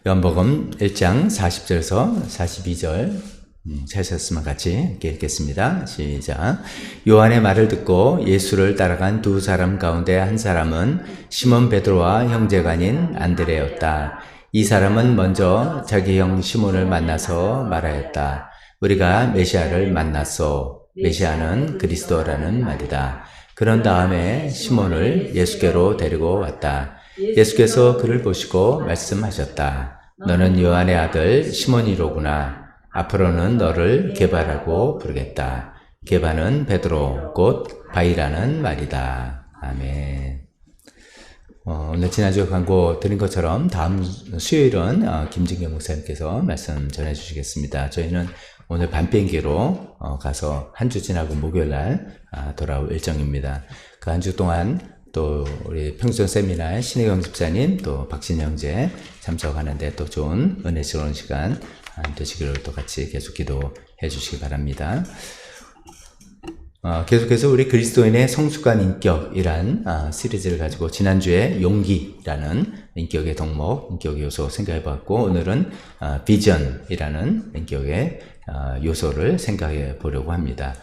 요한복음 1장 40절에서 42절 찾으셨으면 같이 읽겠습니다. 시작. 요한의 말을 듣고 예수를 따라간 두 사람 가운데 한 사람은 시몬 베드로와 형제가 아닌 안드레였다. 이 사람은 먼저 자기 형 시몬을 만나서 말하였다. 우리가 메시아를 만났소. 메시아는 그리스도라는 말이다. 그런 다음에 시몬을 예수께로 데리고 왔다. 예수께서 그를 보시고 말씀하셨다. 너는 요한의 아들 시몬이로구나. 앞으로는 너를 게바라고 부르겠다. 게바는 베드로 곧 바위라는 말이다. 아멘. 오늘 지난주에 광고 드린 것처럼 다음 수요일은 김진경 목사님께서 말씀 전해주시겠습니다. 저희는 오늘 밤 비행기로 가서 한 주 지나고 목요일날 돌아올 일정입니다. 그 한 주 동안 또 우리 평소년 세미나에 신혜경 집사님 또 박신 형제 참석하는데 또 좋은 은혜스러운 시간 되시기를 또 같이 계속 기도해 주시기 바랍니다. 계속해서 우리 그리스도인의 성숙한 인격이란 시리즈를 가지고 지난주에 용기라는 인격의 덕목, 인격의 요소 생각해 봤고 오늘은 비전이라는 인격의 요소를 생각해 보려고 합니다.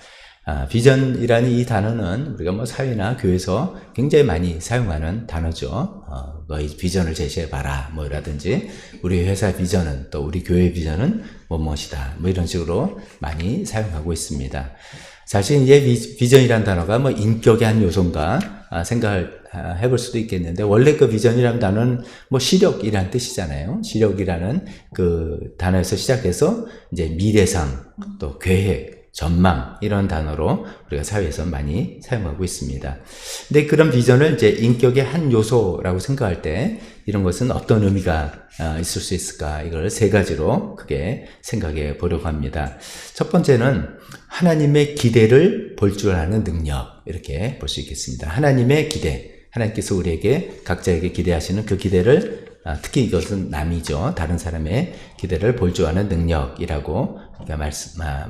비전이라는 이 단어는 우리가 뭐 사회나 교회에서 굉장히 많이 사용하는 단어죠. 너희 비전을 제시해봐라 뭐 이라든지 우리 회사 비전은 또 우리 교회 비전은 무엇이다 뭐 이런 식으로 많이 사용하고 있습니다. 사실 이제 비전이라는 단어가 뭐 인격의 한 요소인가 생각을 해볼 수도 있겠는데 원래 그 비전이라는 단어는 뭐 시력이라는 뜻이잖아요. 시력이라는 그 단어에서 시작해서 이제 미래상 또 계획 전망 이런 단어로 우리가 사회에서 많이 사용하고 있습니다. 근데 그런 비전을 이제 인격의 한 요소라고 생각할 때 이런 것은 어떤 의미가 있을 수 있을까? 이걸 세 가지로 크게 생각해 보려고 합니다. 첫 번째는 하나님의 기대를 볼 줄 아는 능력 이렇게 볼 수 있겠습니다. 하나님의 기대, 하나님께서 우리에게 각자에게 기대하시는 그 기대를 특히 이것은 남이죠. 다른 사람의 기대를 볼 줄 아는 능력이라고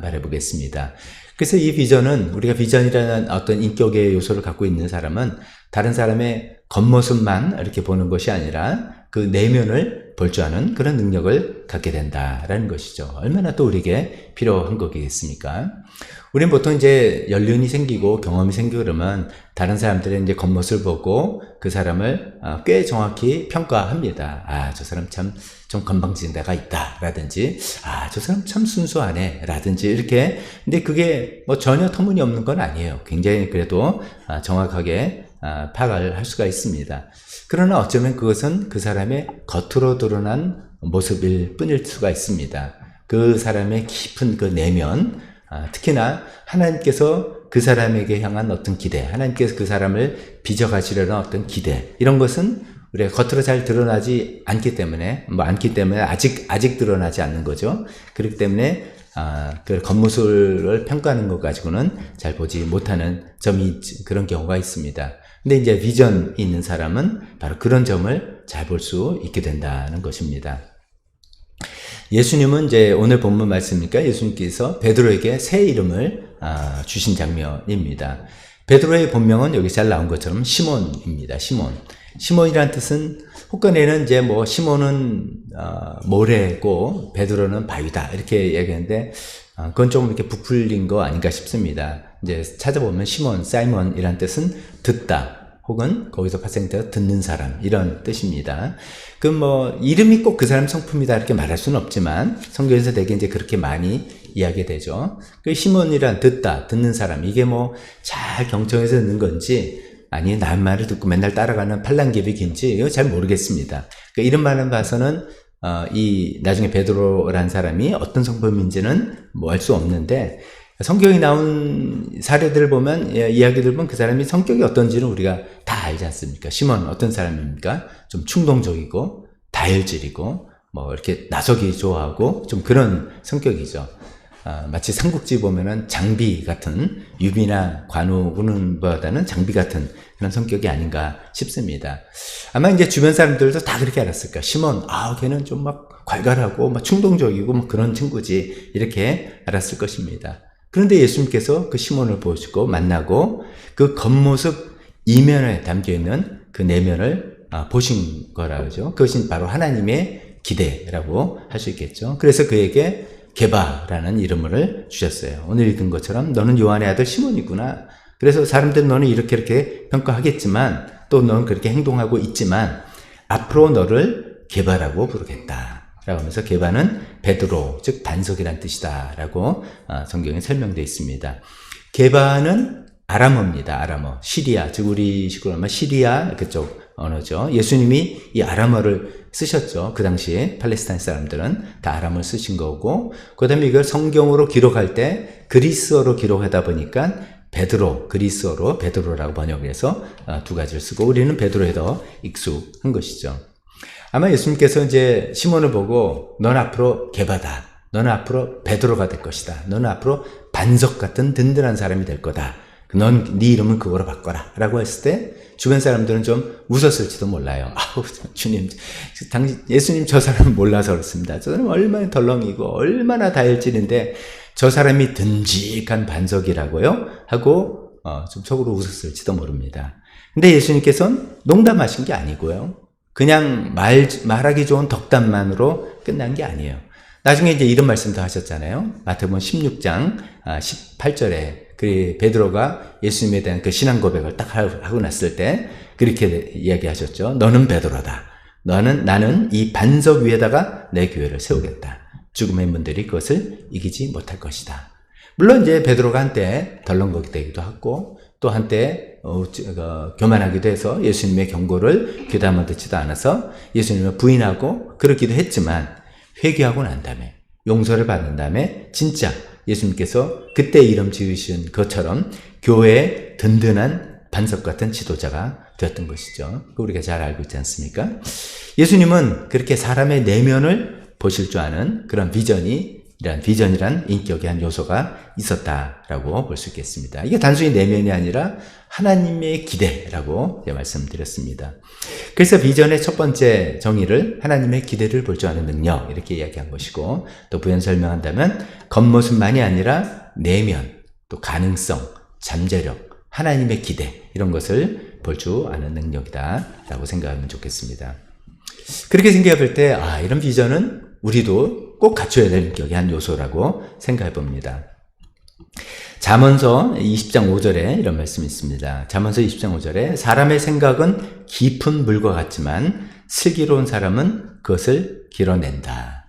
말해 보겠습니다. 그래서 이 비전은 우리가 비전이라는 어떤 인격의 요소를 갖고 있는 사람은 다른 사람의 겉모습만 이렇게 보는 것이 아니라 그 내면을 볼 줄 아는 그런 능력을 갖게 된다라는 것이죠. 얼마나 또 우리에게 필요한 거겠습니까? 우리는 보통 이제 연륜이 생기고 경험이 생기고 그러면 다른 사람들의 이제 겉모습을 보고 그 사람을 꽤 정확히 평가합니다. 저 사람 참 좀 건방진 데가 있다. 라든지, 저 사람 참 순수하네. 라든지, 이렇게. 근데 그게 뭐 전혀 터무니없는 건 아니에요. 굉장히 그래도 정확하게 파악을 할 수가 있습니다. 그러나 어쩌면 그것은 그 사람의 겉으로 드러난 모습일 뿐일 수가 있습니다. 그 사람의 깊은 그 내면, 특히나 하나님께서 그 사람에게 향한 어떤 기대, 하나님께서 그 사람을 빚어가시려는 어떤 기대, 이런 것은 우리가 겉으로 잘 드러나지 않기 때문에, 아직 드러나지 않는 거죠. 그렇기 때문에, 그 겉모습을 평가하는 것 가지고는 잘 보지 못하는 점이 그런 경우가 있습니다. 근데 이제 비전이 있는 사람은 바로 그런 점을 잘 볼 수 있게 된다는 것입니다. 예수님은 이제 오늘 본문 말씀이니까 예수님께서 베드로에게 새 이름을 주신 장면입니다. 베드로의 본명은 여기 잘 나온 것처럼 시몬입니다. 시몬이라는 뜻은 혹간에는 이제 뭐 시몬은 모래고 베드로는 바위다 이렇게 얘기하는데 그건 좀 이렇게 부풀린 거 아닌가 싶습니다. 이제 찾아보면 사이몬이라는 뜻은 듣다. 혹은 거기서 파생되어 듣는 사람 이런 뜻입니다. 그 뭐 이름이 꼭 그 사람 성품이다 이렇게 말할 수는 없지만 성경에서 되게 이제 그렇게 많이 이야기되죠. 그 시몬이란 듣는 사람 이게 뭐 잘 경청해서 듣는 건지 아니 남 말을 듣고 맨날 따라가는 팔랑귀비 긴지 이거 잘 모르겠습니다. 그 이름만을 봐서는 이 나중에 베드로라는 사람이 어떤 성품인지는 뭐 알 수 없는데. 성경이 나온 사례들을 보면, 이야기들 보면 그 사람이 성격이 어떤지는 우리가 다 알지 않습니까? 시몬 어떤 사람입니까? 좀 충동적이고, 다혈질이고, 뭐 이렇게 나서기 좋아하고, 좀 그런 성격이죠. 마치 삼국지 보면은 장비 같은, 유비나 관우보다는 장비 같은 그런 성격이 아닌가 싶습니다. 아마 이제 주변 사람들도 다 그렇게 알았을까? 시몬, 걔는 좀 막 괄괄하고, 막 충동적이고, 막 그런 친구지. 이렇게 알았을 것입니다. 그런데 예수님께서 그 시몬을 보시고 만나고 그 겉모습 이면에 담겨있는 그 내면을 보신 거라 그러죠. 그것이 바로 하나님의 기대라고 할 수 있겠죠. 그래서 그에게 게바라는 이름을 주셨어요. 오늘 읽은 것처럼 너는 요한의 아들 시몬이구나. 그래서 사람들은 너는 이렇게 평가하겠지만 또 너는 그렇게 행동하고 있지만 앞으로 너를 게바라고 부르겠다 라고 하면서 게바는 베드로 즉 반석이란 뜻이다 라고 성경에 설명되어 있습니다. 게바는 아람어입니다. 아람어 시리아 즉 우리 식으로 하면 시리아 그쪽 언어죠. 예수님이 이 아람어를 쓰셨죠. 그 당시에 팔레스타인 사람들은 다 아람어를 쓰신 거고 그 다음에 이걸 성경으로 기록할 때 그리스어로 기록하다 보니까 베드로, 그리스어로 베드로라고 번역을 해서 두 가지를 쓰고 우리는 베드로에 더 익숙한 것이죠. 아마 예수님께서 이제 시몬을 보고 넌 앞으로 게바다. 너는 앞으로 베드로가 될 것이다. 너는 앞으로 반석 같은 든든한 사람이 될 거다. 넌 네 이름은 그거로 바꿔라 라고 했을 때 주변 사람들은 좀 웃었을지도 몰라요. 아우 주님 당신 예수님 저 사람은 몰라서 그렇습니다. 저 사람은 얼마나 덜렁이고 얼마나 다혈질인데 저 사람이 듬직한 반석이라고요? 하고 좀 속으로 웃었을지도 모릅니다. 근데 예수님께서는 농담하신 게 아니고요. 그냥 말하기 좋은 덕담만으로 끝난 게 아니에요. 나중에 이제 이런 말씀도 하셨잖아요. 마태복음 16장 18절에 그 베드로가 예수님에 대한 그 신앙 고백을 딱 하고 났을 때 그렇게 이야기하셨죠. 너는 베드로다. 나는 이 반석 위에다가 내 교회를 세우겠다. 죽음의 문들이 그것을 이기지 못할 것이다. 물론 이제 베드로가 한때 덜렁거리기도 하고 또 한때 교만하기도 해서 예수님의 경고를 귀담아 듣지도 않아서 예수님을 부인하고 그렇기도 했지만 회개하고 난 다음에 용서를 받은 다음에 진짜 예수님께서 그때 이름 지으신 것처럼 교회의 든든한 반석 같은 지도자가 되었던 것이죠. 우리가 잘 알고 있지 않습니까? 예수님은 그렇게 사람의 내면을 보실 줄 아는 그런 비전이란 인격의 한 요소가 있었다라고 볼 수 있겠습니다. 이게 단순히 내면이 아니라 하나님의 기대라고 말씀드렸습니다. 그래서 비전의 첫 번째 정의를 하나님의 기대를 볼 줄 아는 능력 이렇게 이야기한 것이고 또 부연 설명한다면 겉모습만이 아니라 내면 또 가능성, 잠재력, 하나님의 기대 이런 것을 볼 줄 아는 능력이다라고 생각하면 좋겠습니다. 그렇게 생각해 볼 때 이런 비전은 우리도 꼭 갖춰야 될 인격의 한 요소라고 생각해 봅니다. 잠언서 20장 5절에 이런 말씀이 있습니다. 잠언서 20장 5절에 사람의 생각은 깊은 물과 같지만 슬기로운 사람은 그것을 길어낸다.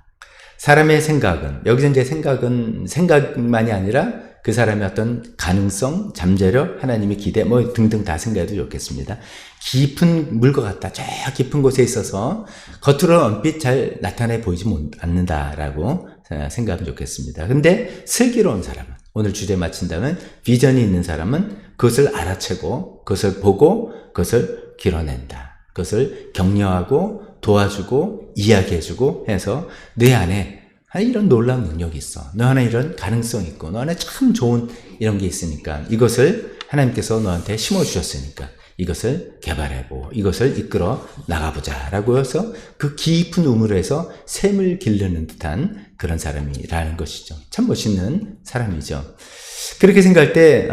사람의 생각은 여기서 이제 생각은 생각만이 아니라 그 사람의 어떤 가능성, 잠재력, 하나님의 기대 뭐 등등 다 생각해도 좋겠습니다. 깊은 물과 같다. 저 깊은 곳에 있어서 겉으로는 얼핏 잘 나타내 보이지 않는다라고 생각하면 좋겠습니다. 근데 슬기로운 사람은 오늘 주제 마친다면 비전이 있는 사람은 그것을 알아채고 그것을 보고 그것을 길어낸다. 그것을 격려하고 도와주고 이야기해주고 해서 내 안에 이런 놀라운 능력이 있어. 너 안에 이런 가능성이 있고 너 안에 참 좋은 이런 게 있으니까 이것을 하나님께서 너한테 심어주셨으니까 이것을 개발해보고 이것을 이끌어 나가보자 라고 해서 그 깊은 우물에서 샘을 기르는 듯한 그런 사람이라는 것이죠. 참 멋있는 사람이죠. 그렇게 생각할 때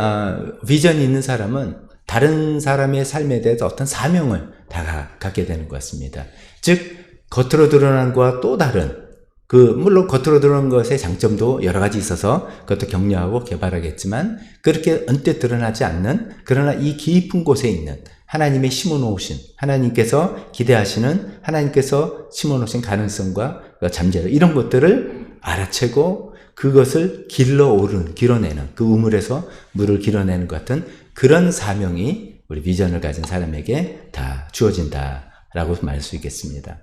비전이 있는 사람은 다른 사람의 삶에 대해서 어떤 사명을 다 갖게 되는 것 같습니다. 즉 겉으로 드러난 것과 또 다른 물론 겉으로 드러난 것의 장점도 여러 가지 있어서 그것도 격려하고 개발하겠지만 그렇게 언뜻 드러나지 않는 그러나 이 깊은 곳에 있는 하나님의 심어놓으신 하나님께서 기대하시는 하나님께서 심어놓으신 가능성과 잠재력 이런 것들을 알아채고 그것을 길어내는 그 우물에서 물을 길어내는 것 같은 그런 사명이 우리 비전을 가진 사람에게 다 주어진다라고 말할 수 있겠습니다.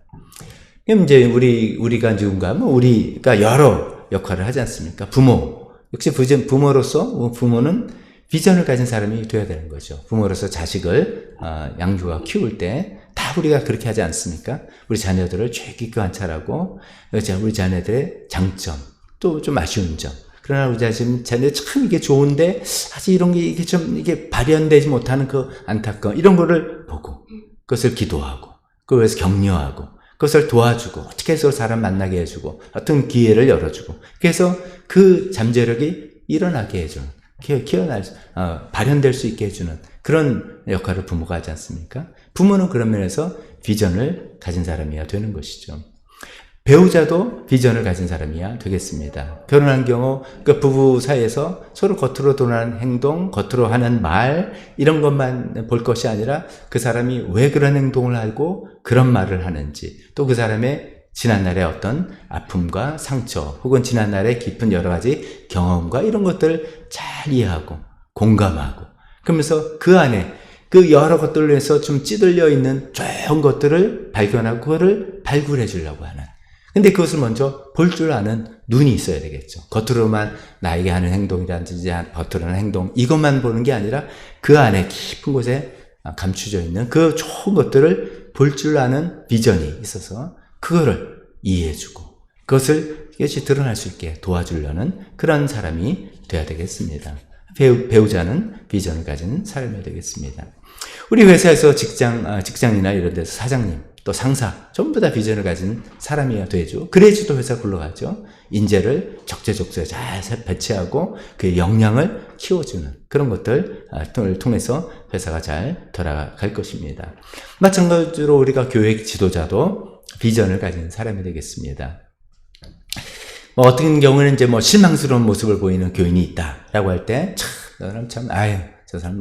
그럼 이제 우리가 누군가 우리가 여러 역할을 하지 않습니까? 부모 역시 부모로서 부모는 비전을 가진 사람이 되어야 되는 거죠. 부모로서 자식을 양육하고 키울 때 다 우리가 그렇게 하지 않습니까? 우리 자녀들을 주의 깊게 관찰하고 우리 자녀들의 장점 또 좀 아쉬운 점. 그러나 우리 자녀들 참 이게 좋은데 아직 이런 게 이게 발현되지 못하는 그 안타까움 이런 거를 보고 그것을 기도하고 그것을 격려하고 그것을 도와주고 어떻게 해서 사람 만나게 해주고 어떤 기회를 열어주고 그래서 그 잠재력이 일어나게 해주는 발현될 수 있게 해주는 그런 역할을 부모가 하지 않습니까? 부모는 그런 면에서 비전을 가진 사람이어야 되는 것이죠. 배우자도 비전을 가진 사람이야 되겠습니다. 결혼한 경우 그 부부 사이에서 서로 겉으로 드러나는 행동, 겉으로 하는 말 이런 것만 볼 것이 아니라 그 사람이 왜 그런 행동을 하고 그런 말을 하는지, 또 그 사람의 지난날의 어떤 아픔과 상처 혹은 지난날의 깊은 여러 가지 경험과 이런 것들을 잘 이해하고 공감하고, 그러면서 그 안에 그 여러 것들로 해서 좀 찌들려 있는 좋은 것들을 발견하고 그거를 발굴해 주려고 하는, 근데 그것을 먼저 볼 줄 아는 눈이 있어야 되겠죠. 겉으로만 나에게 하는 행동이라든지 겉으로는 행동 이것만 보는 게 아니라 그 안에 깊은 곳에 감추져 있는 그 좋은 것들을 볼 줄 아는 비전이 있어서 그거를 이해해주고 그것을 이것이 드러날 수 있게 도와주려는 그런 사람이 돼야 되겠습니다. 배우자는 비전을 가진 사람이 되겠습니다. 우리 회사에서 직장이나 이런 데서 사장님 또 상사 전부 다 비전을 가진 사람이어야 되죠. 그래야지 또 회사 굴러가죠. 인재를 적재적소에 잘 배치하고 그 역량을 키워주는 그런 것들을 통해서 회사가 잘 돌아갈 것입니다. 마찬가지로 우리가 교회 지도자도 비전을 가진 사람이 되겠습니다. 어떤 경우는 이제 실망스러운 모습을 보이는 교인이 있다라고 할 때, 너는 참, 저 사람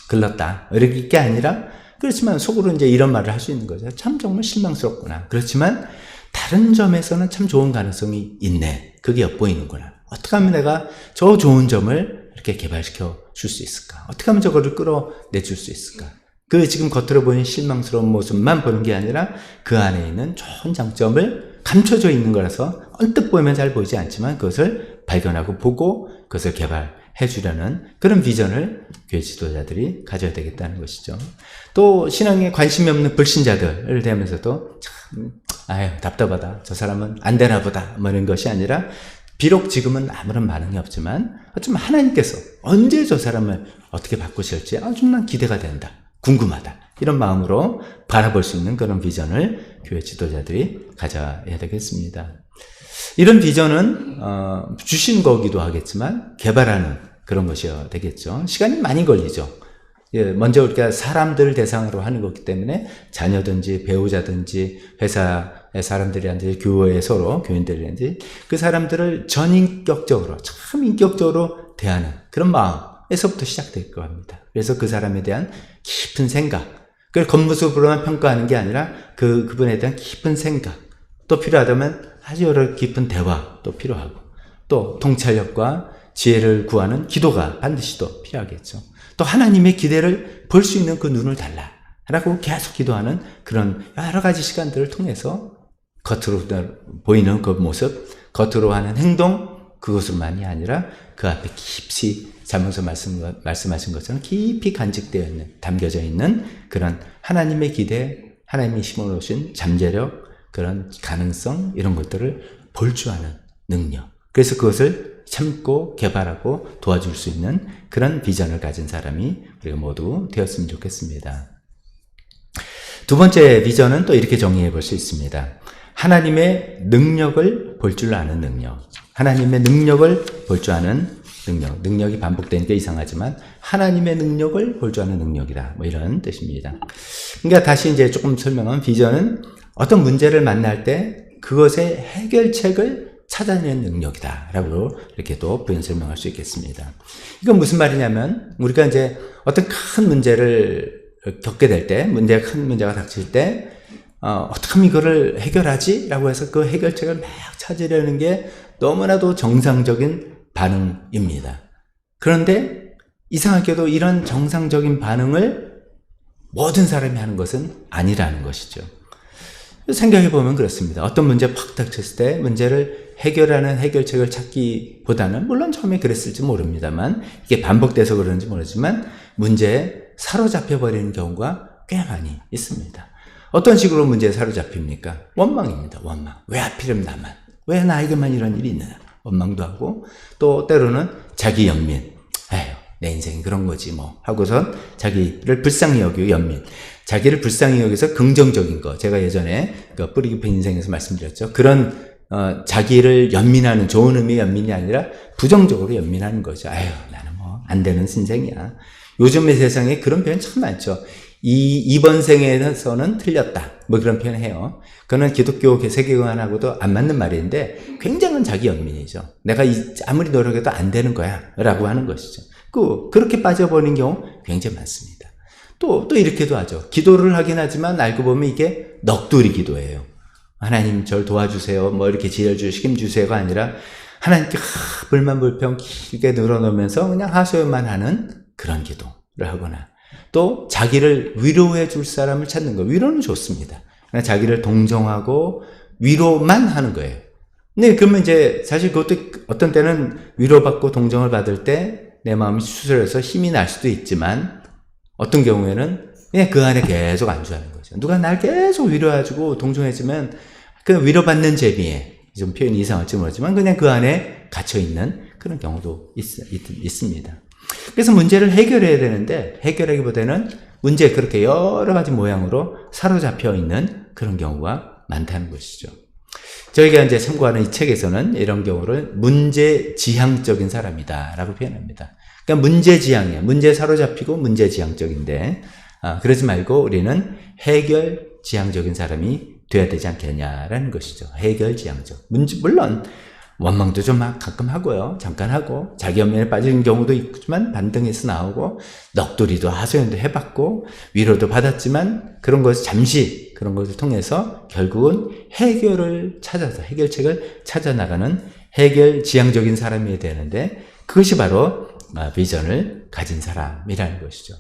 글렀다. 이럴 게 아니라, 그렇지만 속으로 이제 이런 말을 할 수 있는 거죠. 참 정말 실망스럽구나. 그렇지만 다른 점에서는 참 좋은 가능성이 있네. 그게 엿보이는구나. 어떻게 하면 내가 저 좋은 점을 이렇게 개발시켜 줄 수 있을까? 어떻게 하면 저거를 끌어내줄 수 있을까? 그 지금 겉으로 보이는 실망스러운 모습만 보는 게 아니라 그 안에 있는 좋은 장점을 감춰져 있는 거라서 언뜻 보이면 잘 보이지 않지만 그것을 발견하고 보고 그것을 개발해 주려는 그런 비전을 교회 지도자들이 가져야 되겠다는 것이죠. 또 신앙에 관심이 없는 불신자들을 대하면서도 참 답답하다. 저 사람은 안 되나 보다. 이런 것이 아니라 비록 지금은 아무런 반응이 없지만 어쩌면 하나님께서 언제 저 사람을 어떻게 바꾸실지 좀 난 기대가 된다. 궁금하다. 이런 마음으로 바라볼 수 있는 그런 비전을 교회 지도자들이 가져야 되겠습니다. 이런 비전은 주신 거기도 하겠지만 개발하는 그런 것이어야 되겠죠. 시간이 많이 걸리죠. 먼저 우리가 사람들을 대상으로 하는 거기 때문에 자녀든지 배우자든지 회사의 사람들이든지 교회에 서로 교인들이든지 그 사람들을 전인격적으로 참 인격적으로 대하는 그런 마음에서부터 시작될 겁니다. 그래서 그 사람에 대한 깊은 생각, 그걸 겉모습으로만 평가하는 게 아니라 그분에 대한 깊은 생각, 또 필요하다면 아주 여러 깊은 대화도 필요하고, 또 통찰력과 지혜를 구하는 기도가 반드시 또 필요하겠죠. 또 하나님의 기대를 볼 수 있는 그 눈을 달라라고 계속 기도하는 그런 여러 가지 시간들을 통해서 겉으로 보이는 그 모습, 겉으로 하는 행동, 그것만이 아니라 그 앞에 깊이 잠언서 말씀하신 것처럼 깊이 간직되어 있는, 담겨져 있는 그런 하나님의 기대, 하나님이 심어놓으신 잠재력, 그런 가능성, 이런 것들을 볼 줄 아는 능력. 그래서 그것을 참고 개발하고 도와줄 수 있는 그런 비전을 가진 사람이 우리가 모두 되었으면 좋겠습니다. 두 번째 비전은 또 이렇게 정의해 볼 수 있습니다. 하나님의 능력을 볼 줄 아는 능력. 하나님의 능력을 볼 줄 아는 능력. 능력이 반복되니까 이상하지만 하나님의 능력을 볼 줄 아는 능력이다. 이런 뜻입니다. 그러니까 다시 이제 조금 설명하면 비전은 어떤 문제를 만날 때 그것의 해결책을 찾아내는 능력이다. 라고 이렇게 또 부연 설명할 수 있겠습니다. 이건 무슨 말이냐면 우리가 이제 어떤 큰 문제를 겪게 될 때, 큰 문제가 닥칠 때 어떻게 하면 이거를 해결하지? 라고 해서 그 해결책을 막 찾으려는 게 너무나도 정상적인 반응입니다. 그런데 이상하게도 이런 정상적인 반응을 모든 사람이 하는 것은 아니라는 것이죠. 생각해보면 그렇습니다. 어떤 문제 팍 닥쳤을 때 문제를 해결하는 해결책을 찾기보다는 물론 처음에 그랬을지 모릅니다만 이게 반복돼서 그런지 모르지만 문제에 사로잡혀버리는 경우가 꽤 많이 있습니다. 어떤 식으로 문제에 사로잡힙니까? 원망입니다. 원망. 왜 하필이면 나만? 왜 나에게만 이런 일이 있느냐? 원망도 하고 또 때로는 자기 연민. 내 인생이 그런 거지 뭐 하고선 자기를 불쌍히 여기고 연민. 자기를 불쌍히 여기서 긍정적인 거. 제가 예전에 그 뿌리 깊은 인생에서 말씀드렸죠. 그런 자기를 연민하는 좋은 의미의 연민이 아니라 부정적으로 연민하는 거죠. 나는 뭐 안 되는 신생이야. 요즘의 세상에 그런 표현 참 많죠. 이번 생에서는 틀렸다. 뭐 그런 표현을 해요. 그거는 기독교 세계관하고도 안 맞는 말인데 굉장한 자기 연민이죠. 내가 아무리 노력해도 안 되는 거야 라고 하는 것이죠. 그렇게 빠져버리는 경우 굉장히 많습니다. 또 이렇게도 하죠. 기도를 하긴 하지만 알고 보면 이게 넋두리 기도예요. 하나님 절 도와주세요. 뭐 이렇게 지혜를 주시고 힘 주세요가 아니라 하나님께 불만불평 길게 늘어놓으면서 그냥 하소연만 하는 그런 기도를 하거나 또 자기를 위로해 줄 사람을 찾는 거. 위로는 좋습니다. 그냥 자기를 동정하고 위로만 하는 거예요. 근데 그러면 이제 사실 그것도 어떤 때는 위로받고 동정을 받을 때 내 마음이 추스려서 힘이 날 수도 있지만 어떤 경우에는 그냥 그 안에 계속 안주하는 거죠. 누가 날 계속 위로해주고 동정해주면 그 위로받는 재미에 좀 표현이 이상할지 모르지만 그냥 그 안에 갇혀있는 그런 경우도 있습니다. 그래서 문제를 해결해야 되는데 해결하기보다는 문제에 그렇게 여러 가지 모양으로 사로잡혀 있는 그런 경우가 많다는 것이죠. 저희가 이제 참고하는 이 책에서는 이런 경우를 문제지향적인 사람이다 라고 표현합니다. 그러니까 문제지향이에요. 문제에 사로잡히고 문제지향적인데 그러지 말고 우리는 해결지향적인 사람이 돼야 되지 않겠냐라는 것이죠. 해결지향적. 물론 원망도 좀 가끔 하고요. 잠깐 하고 자기 연민에 빠지는 경우도 있지만 반등해서 나오고 넋두리도 하소연도 해봤고 위로도 받았지만 그런 것을 잠시 그런 것을 통해서 결국은 해결책을 찾아 나가는 해결지향적인 사람이 되는데 그것이 바로 비전을 가진 사람이라는 것이죠.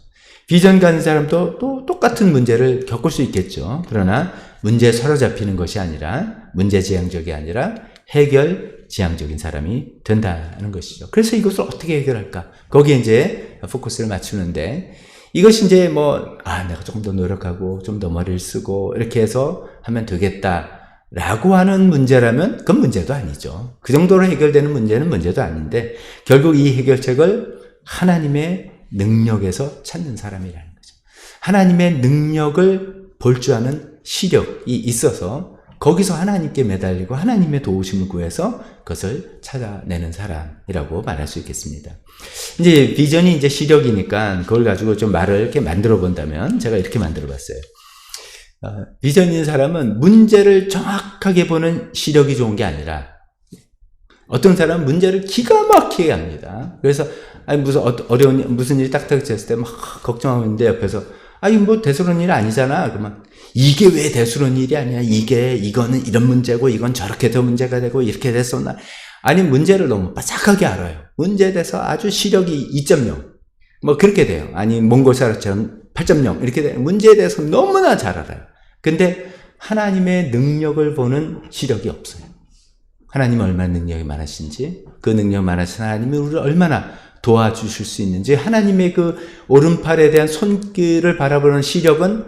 비전 가진 사람도 또 똑같은 문제를 겪을 수 있겠죠. 그러나 문제에 사로잡히는 것이 아니라 문제지향적이 아니라 해결지향적인 사람이 된다는 것이죠. 그래서 이것을 어떻게 해결할까? 거기에 이제 포커스를 맞추는데 이것이 이제 내가 조금 더 노력하고 좀 더 머리를 쓰고 이렇게 해서 하면 되겠다라고 하는 문제라면 그건 문제도 아니죠. 그 정도로 해결되는 문제는 문제도 아닌데 결국 이 해결책을 하나님의 능력에서 찾는 사람이라는 거죠. 하나님의 능력을 볼 줄 아는 시력이 있어서 거기서 하나님께 매달리고 하나님의 도우심을 구해서 그것을 찾아내는 사람이라고 말할 수 있겠습니다. 이제 비전이 이제 시력이니까 그걸 가지고 좀 말을 이렇게 만들어 본다면 제가 이렇게 만들어 봤어요. 비전 있는 사람은 문제를 정확하게 보는 시력이 좋은 게 아니라 어떤 사람은 문제를 기가 막히게 합니다. 그래서 무슨 일이 딱딱 쳤을 때 막 걱정하고 있는데 옆에서 뭐 대수로운 일 아니잖아. 그러면 이게 왜 대수로운 일이 아니야? 이거는 이런 문제고 이건 저렇게 더 문제가 되고 이렇게 됐었나? 아니 문제를 너무 빠삭하게 알아요. 문제에 대해서 아주 시력이 2.0 뭐 그렇게 돼요. 아니 몽골사람처럼 8.0 이렇게 돼요. 문제에 대해서 너무나 잘 알아요. 근데 하나님의 능력을 보는 시력이 없어요. 하나님은 얼마나 능력이 많으신지 그 능력 많으신 하나님이 우리를 얼마나 도와주실 수 있는지 하나님의 그 오른팔에 대한 손길을 바라보는 시력은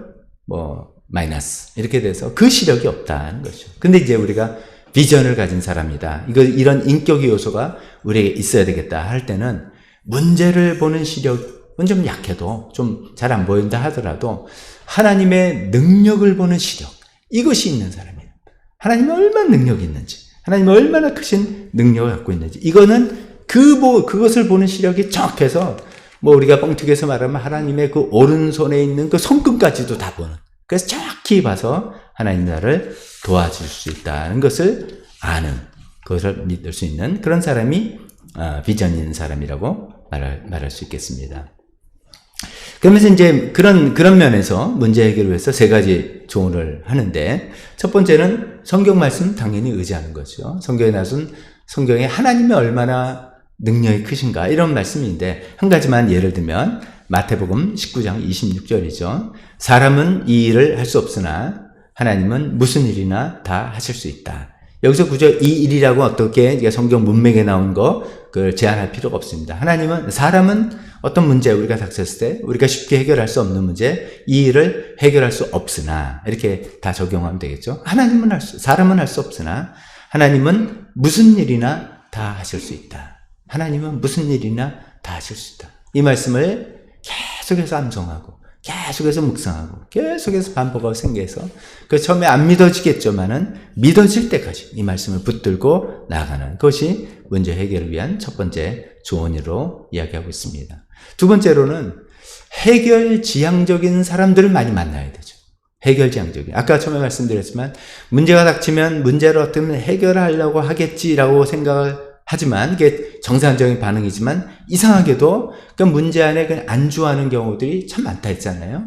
마이너스 이렇게 돼서 그 시력이 없다는 거죠. 근데 이제 우리가 비전을 가진 사람이다. 이런 인격의 요소가 우리에게 있어야 되겠다 할 때는 문제를 보는 시력은 좀 약해도 좀 잘 안 보인다 하더라도 하나님의 능력을 보는 시력 이것이 있는 사람이에요. 하나님이 얼마나 능력이 있는지 하나님이 얼마나 크신 능력을 갖고 있는지 이거는 그것을 보는 시력이 정확해서 우리가 뻥튀기해서 말하면 하나님의 그 오른손에 있는 그 손끝까지도 다 보는 그래서 정확히 봐서 하나님 나를 도와줄 수 있다는 것을 아는 그것을 믿을 수 있는 그런 사람이 비전 있는 사람이라고 말할 수 있겠습니다. 그러면서 이제 그런 면에서 문제 해결을 위해서 세 가지 조언을 하는데 첫 번째는 성경 말씀 당연히 의지하는 거죠. 성경에 나선 성경에 하나님이 얼마나 능력이 크신가 이런 말씀인데 한 가지만 예를 들면 마태복음 19장 26절이죠. 사람은 이 일을 할 수 없으나 하나님은 무슨 일이나 다 하실 수 있다. 여기서 굳이 이 일이라고 어떻게 성경 문맥에 나온 그걸 제한할 필요가 없습니다. 사람은 어떤 문제 우리가 닥쳤을 때 우리가 쉽게 해결할 수 없는 문제 이 일을 해결할 수 없으나 이렇게 다 적용하면 되겠죠. 사람은 할 수 없으나 하나님은 무슨 일이나 다 하실 수 있다. 하나님은 무슨 일이나 다 하실 수 있다. 이 말씀을 계속해서 암송하고 계속해서 묵상하고 계속해서 반복하고 생겨서 처음에 안 믿어지겠지만은 믿어질 때까지 이 말씀을 붙들고 나아가는 것이 문제 해결을 위한 첫 번째 조언으로 이야기하고 있습니다. 두 번째로는 해결지향적인 사람들을 많이 만나야 되죠. 해결지향적인. 아까 처음에 말씀드렸지만 문제가 닥치면 문제를 어떻게 해결하려고 하겠지라고 생각을 하지만 이게 정상적인 반응이지만 이상하게도 그 문제 안에 그냥 안주하는 경우들이 참 많다 했잖아요.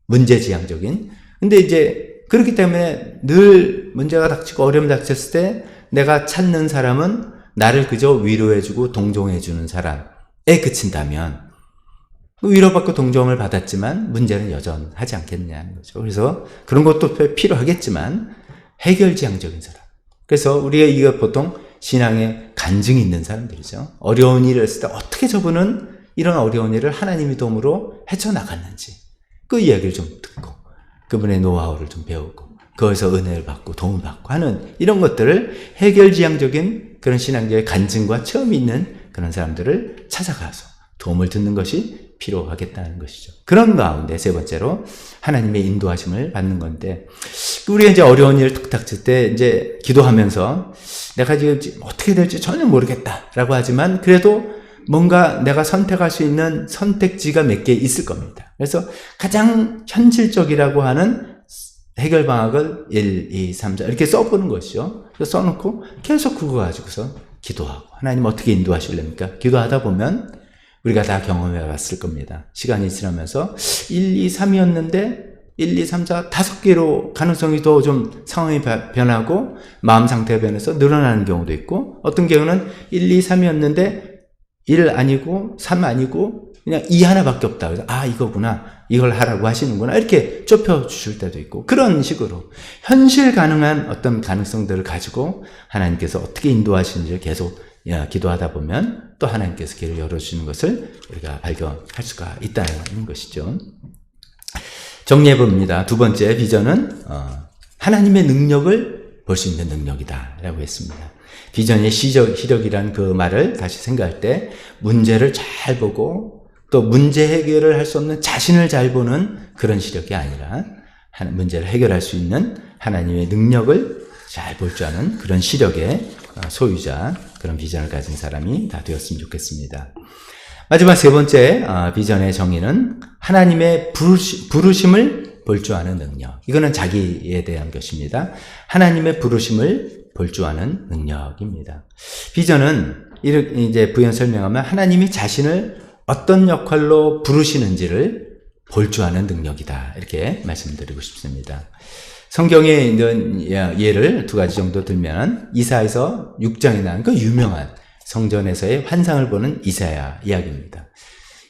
문제지향적인. 근데 이제 그렇기 때문에 늘 문제가 닥치고 어려움이 닥쳤을 때 내가 찾는 사람은 나를 그저 위로해주고 동정해주는 사람에 그친다면 위로받고 동정을 받았지만 문제는 여전하지 않겠냐는 거죠. 그래서 그런 것도 필요하겠지만 해결지향적인 사람. 그래서 우리가 이거 보통 신앙에 간증이 있는 사람들이죠. 어려운 일을 했을 때 어떻게 저분은 이런 어려운 일을 하나님의 도움으로 헤쳐나갔는지 그 이야기를 좀 듣고 그분의 노하우를 좀 배우고 거기서 은혜를 받고 도움을 받고 하는 이런 것들을 해결지향적인 그런 신앙적인 간증과 체험이 있는 그런 사람들을 찾아가서 도움을 듣는 것이 필요하겠다는 것이죠. 그런 가운데 세 번째로 하나님의 인도하심을 받는 건데 우리가 이제 어려운 일을 툭 닥칠 때 이제 기도하면서 내가 지금 어떻게 될지 전혀 모르겠다라고 하지만 그래도 뭔가 내가 선택할 수 있는 선택지가 몇 개 있을 겁니다. 그래서 가장 현실적이라고 하는 해결 방학을 1, 2, 3, 4 이렇게 써보는 것이죠. 그래서 써놓고 계속 그거 가지고서 기도하고 하나님 어떻게 인도하실랍니까? 기도하다 보면 우리가 다 경험해 봤을 겁니다. 시간이 지나면서 1, 2, 3이었는데 1, 2, 3, 4, 5개로 가능성이 더 좀 상황이 변하고 마음 상태가 변해서 늘어나는 경우도 있고 어떤 경우는 1, 2, 3이었는데 1 아니고 3 아니고 그냥 2 하나밖에 없다. 그래서 이거구나. 이걸 하라고 하시는구나. 이렇게 좁혀 주실 때도 있고 그런 식으로 현실 가능한 어떤 가능성들을 가지고 하나님께서 어떻게 인도하시는지를 계속 기도하다 보면 또 하나님께서 길을 열어주시는 것을 우리가 발견할 수가 있다는 것이죠. 정리해봅니다. 두 번째 비전은 하나님의 능력을 볼 수 있는 능력이다 라고 했습니다. 비전의 시력이란 그 말을 다시 생각할 때 문제를 잘 보고 또 문제 해결을 할 수 없는 자신을 잘 보는 그런 시력이 아니라 문제를 해결할 수 있는 하나님의 능력을 잘 볼 줄 아는 그런 시력의 소유자, 그런 비전을 가진 사람이 다 되었으면 좋겠습니다. 마지막 세 번째 비전의 정의는 하나님의 부르심을 볼 줄 아는 능력. 이거는 자기에 대한 것입니다. 하나님의 부르심을 볼 줄 아는 능력입니다. 비전은 이제 부연 설명하면 하나님이 자신을 어떤 역할로 부르시는지를 볼 줄 아는 능력이다. 이렇게 말씀드리고 싶습니다. 성경에 있는 예를 두 가지 정도 들면 이사야서 6장에 나온 그 유명한 성전에서의 환상을 보는 이사야 이야기입니다.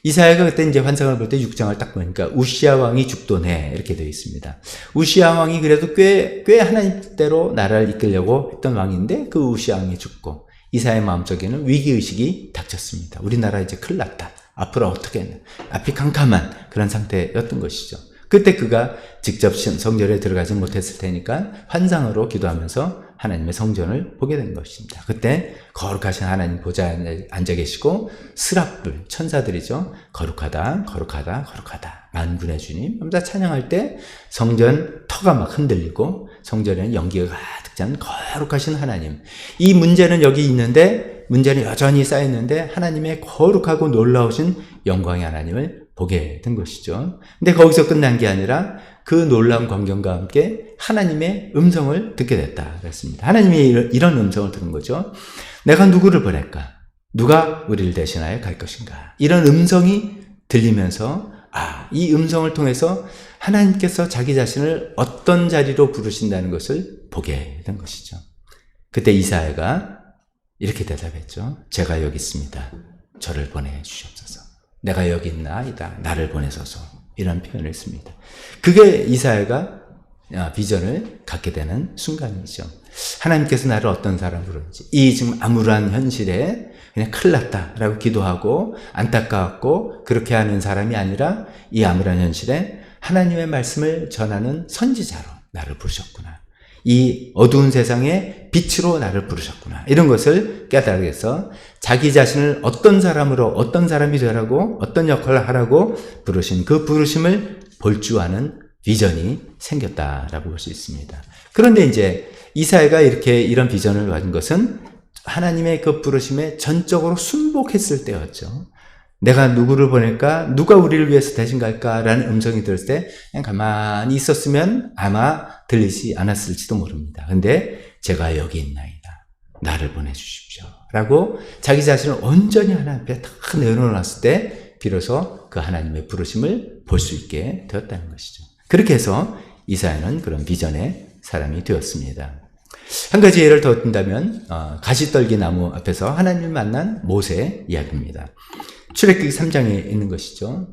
이사야가 그때 이제 환상을 볼 때 6장을 딱 보니까 우시야 왕이 죽던 해 이렇게 되어 있습니다. 우시야 왕이 그래도 꽤 하나님대로 나라를 이끌려고 했던 왕인데 그 우시야 왕이 죽고 이사야의 마음속에는 위기의식이 닥쳤습니다. 우리나라 이제 큰일 났다. 앞으로 어떻게 했나. 앞이 캄캄한 그런 상태였던 것이죠. 그때 그가 직접 성전에 들어가지 못했을 테니까 환상으로 기도하면서 하나님의 성전을 보게 된 것입니다. 그때 거룩하신 하나님 보좌에 앉아 계시고 스랍불 천사들이죠. 거룩하다 거룩하다 거룩하다 만군의 주님 하면서 찬양할 때 성전 터가 막 흔들리고 성전에는 연기가 가득 찬 거룩하신 하나님. 이 문제는 여기 있는데 문제는 여전히 쌓였는데 하나님의 거룩하고 놀라우신 영광의 하나님을 보게 된 것이죠. 근데 거기서 끝난 게 아니라 그 놀라운 광경과 함께 하나님의 음성을 듣게 됐다 그랬습니다. 하나님이 이런 음성을 들은 거죠. 내가 누구를 보낼까? 누가 우리를 대신하여 갈 것인가? 이런 음성이 들리면서 이 음성을 통해서 하나님께서 자기 자신을 어떤 자리로 부르신다는 것을 보게 된 것이죠. 그때 이사야가 이렇게 대답했죠. 제가 여기 있습니다. 저를 보내주시옵소서. 내가 여기 있나이다. 나를 보내소서. 이런 표현을 했습니다. 그게 이사야가 비전을 갖게 되는 순간이죠. 하나님께서 나를 어떤 사람으로 부르는지 이 지금 암울한 현실에 그냥 큰일 났다라고 기도하고 안타까웠고 그렇게 하는 사람이 아니라 이 암울한 현실에 하나님의 말씀을 전하는 선지자로 나를 부르셨구나. 이 어두운 세상에 빛으로 나를 부르셨구나. 이런 것을 깨달게 해서 자기 자신을 어떤 사람으로 어떤 사람이 되라고 어떤 역할을 하라고 부르신 그 부르심을 볼 줄 아는 비전이 생겼다라고 볼 수 있습니다. 그런데 이제 이사야가 이런 비전을 가진 것은 하나님의 그 부르심에 전적으로 순복했을 때였죠. 내가 누구를 보낼까? 누가 우리를 위해서 대신 갈까? 라는 음성이 들었을 때 그냥 가만히 있었으면 아마 들리지 않았을지도 모릅니다. 근데 제가 여기 있나이다. 나를 보내주십시오. 라고 자기 자신을 온전히 하나님 앞에 다 내려놓았을 때 비로소 그 하나님의 부르심을 볼 수 있게 되었다는 것이죠. 그렇게 해서 이사야는 그런 비전의 사람이 되었습니다. 한 가지 예를 더 든다면 가시떨기 나무 앞에서 하나님을 만난 모세 이야기입니다. 출애굽기 3장에 있는 것이죠.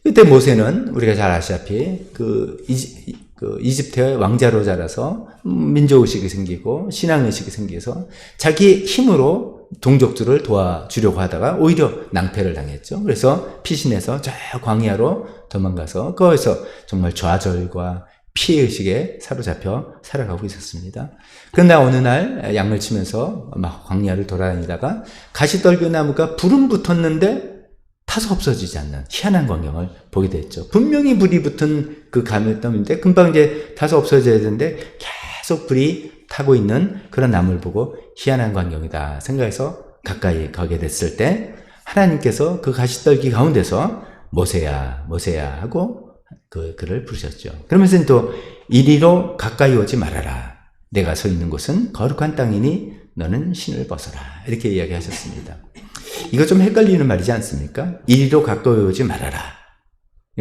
그때 모세는 우리가 잘 아시다시피 이집트의 왕자로 자라서 민족의식이 생기고 신앙의식이 생겨서 자기 힘으로 동족들을 도와주려고 하다가 오히려 낭패를 당했죠. 그래서 피신해서 저 광야로 도망가서 거기서 정말 좌절과 피해의식에 사로잡혀 살아가고 있었습니다. 그러나 어느 날 양을 치면서 막 광야를 돌아다니다가 가시떨기 나무가 불은 붙었는데 타서 없어지지 않는 희한한 광경을 보게 됐죠. 분명히 불이 붙은 그 가물덤인데 금방 이제 타서 없어져야 되는데 계속 불이 타고 있는 그런 나무를 보고 희한한 광경이다 생각해서 가까이 가게 됐을 때 하나님께서 그 가시떨기 가운데서 모세야 모세야 하고 그를 부르셨죠. 그러면서 또 이리로 가까이 오지 말아라. 내가 서 있는 곳은 거룩한 땅이니 너는 신을 벗어라. 이렇게 이야기하셨습니다. 이거 좀 헷갈리는 말이지 않습니까? 이리로 가까이 오지 말아라.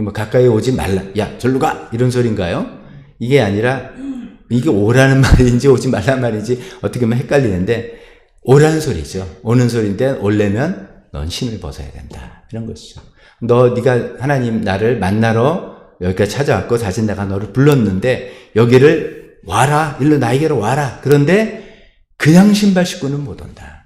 뭐 가까이 오지 말라. 야, 절로 가! 이런 소리인가요? 이게 아니라 이게 오라는 말인지 오지 말라는 말인지 어떻게 보면 헷갈리는데 오라는 소리죠. 오는 소리인데 오려면 넌 신을 벗어야 된다. 이런 것이죠. 네가 하나님 나를 만나러 여기까지 찾아왔고 사실 내가 너를 불렀는데 여기를 와라. 일로 나에게로 와라. 그런데 그냥 신발 신고는 못 온다.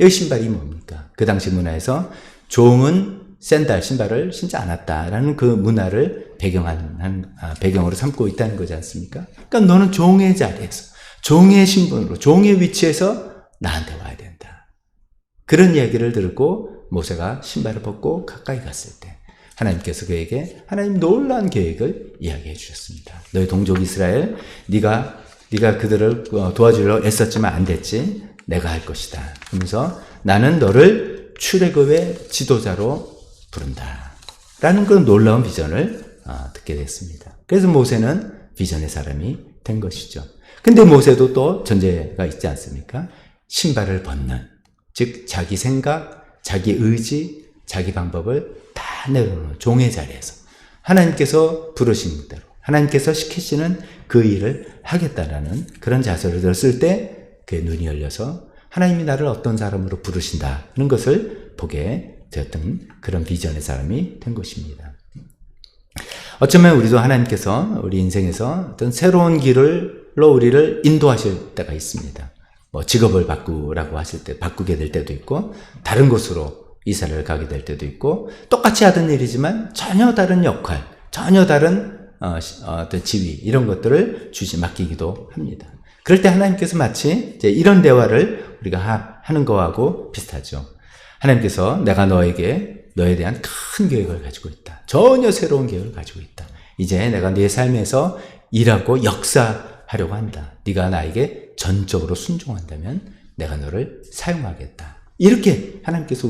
이 신발이 뭡니까? 그 당시 문화에서 종은 샌들, 신발을 신지 않았다라는 그 문화를 배경으로 삼고 있다는 거지 않습니까? 그러니까 너는 종의 자리에서, 종의 신분으로, 종의 위치에서 나한테 와야 된다. 그런 이야기를 듣고 모세가 신발을 벗고 가까이 갔을 때 하나님께서 그에게 하나님 놀라운 계획을 이야기해 주셨습니다. 너희 동족 이스라엘, 네가 그들을 도와주려 애썼지만 안 됐지. 내가 할 것이다. 그러면서 나는 너를 출애굽의 지도자로 부른다. 라는 그런 놀라운 비전을 듣게 됐습니다. 그래서 모세는 비전의 사람이 된 것이죠. 근데 모세도 또 전제가 있지 않습니까? 신발을 벗는, 즉 자기 생각, 자기 의지, 자기 방법을 다 내려놓는 종의 자리에서 하나님께서 부르신 대로 하나님께서 시키시는 그 일을 하겠다라는 그런 자세를 들었을 때 그의 눈이 열려서 하나님이 나를 어떤 사람으로 부르신다는 것을 보게 되었던 그런 비전의 사람이 된 것입니다. 어쩌면 우리도 하나님께서 우리 인생에서 어떤 새로운 길로 우리를 인도하실 때가 있습니다. 뭐 직업을 바꾸라고 하실 때 바꾸게 될 때도 있고 다른 곳으로 이사를 가게 될 때도 있고 똑같이 하던 일이지만 전혀 다른 역할, 전혀 다른 어떤 지위 이런 것들을 맡기기도 합니다. 그럴 때 하나님께서 마치 이제 이런 대화를 우리가 하는 거하고 비슷하죠. 하나님께서 내가 너에 대한 큰 계획을 가지고 있다. 전혀 새로운 계획을 가지고 있다. 이제 내가 네 삶에서 일하고 역사하려고 한다. 네가 나에게 전적으로 순종한다면 내가 너를 사용하겠다. 이렇게 하나님께서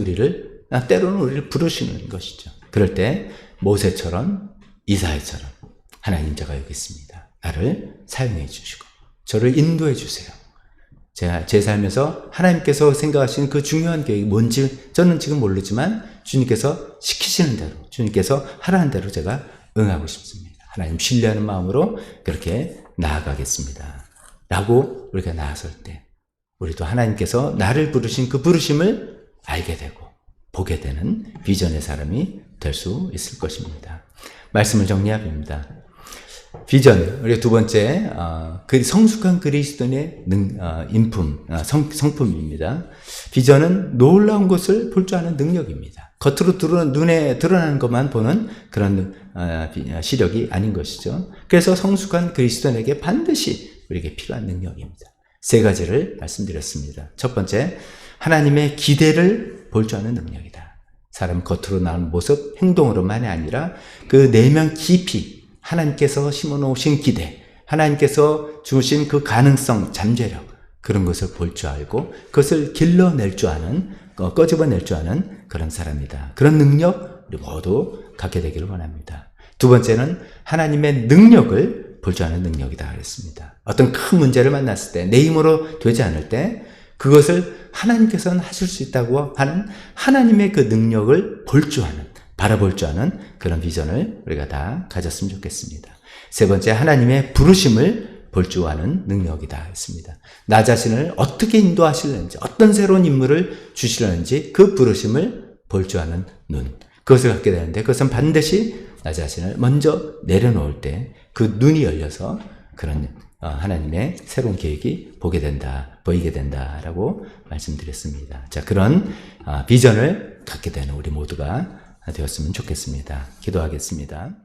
때로는 우리를 부르시는 것이죠. 그럴 때 모세처럼 이사야처럼 하나님 제가 여기 있습니다. 나를 사용해 주시고 저를 인도해 주세요. 제 삶에서 하나님께서 생각하시는 그 중요한 계획이 뭔지 저는 지금 모르지만 주님께서 시키시는 대로 주님께서 하라는 대로 제가 응하고 싶습니다. 하나님 신뢰하는 마음으로 그렇게 나아가겠습니다. 라고 우리가 나아설 때 우리도 하나님께서 나를 부르신 그 부르심을 알게 되고 보게 되는 비전의 사람이 될 수 있을 것입니다. 말씀을 정리합니다. 비전, 우리 두 번째 성숙한 그리스도인의 성품입니다. 비전은 놀라운 것을 볼 줄 아는 능력입니다. 겉으로 눈에 드러나는 것만 보는 그런 시력이 아닌 것이죠. 그래서 성숙한 그리스도인에게 반드시 우리에게 필요한 능력입니다. 세 가지를 말씀드렸습니다. 첫 번째, 하나님의 기대를 볼 줄 아는 능력이다. 사람 겉으로 나오는 모습, 행동으로만이 아니라 그 내면 깊이 하나님께서 심어놓으신 기대, 하나님께서 주신 그 가능성, 잠재력, 그런 것을 볼 줄 알고 그것을 길러낼 줄 아는, 꺼집어낼 줄 아는 그런 사람이다. 그런 능력 우리 모두 갖게 되기를 원합니다. 두 번째는 하나님의 능력을 볼 줄 아는 능력이다 그랬습니다. 어떤 큰 문제를 만났을 때, 내 힘으로 되지 않을 때 그것을 하나님께서는 하실 수 있다고 하는 하나님의 그 능력을 볼 줄 아는, 바라볼 줄 아는 그런 비전을 우리가 다 가졌으면 좋겠습니다. 세 번째, 하나님의 부르심을 볼 줄 아는 능력이다 했습니다. 나 자신을 어떻게 인도하시려는지, 어떤 새로운 임무를 주시려는지 그 부르심을 볼 줄 아는 눈, 그것을 갖게 되는데, 그것은 반드시 나 자신을 먼저 내려놓을 때 그 눈이 열려서 그런 하나님의 새로운 계획이 보이게 된다라고 말씀드렸습니다. 자, 그런 비전을 갖게 되는 우리 모두가 되었으면 좋겠습니다. 기도하겠습니다.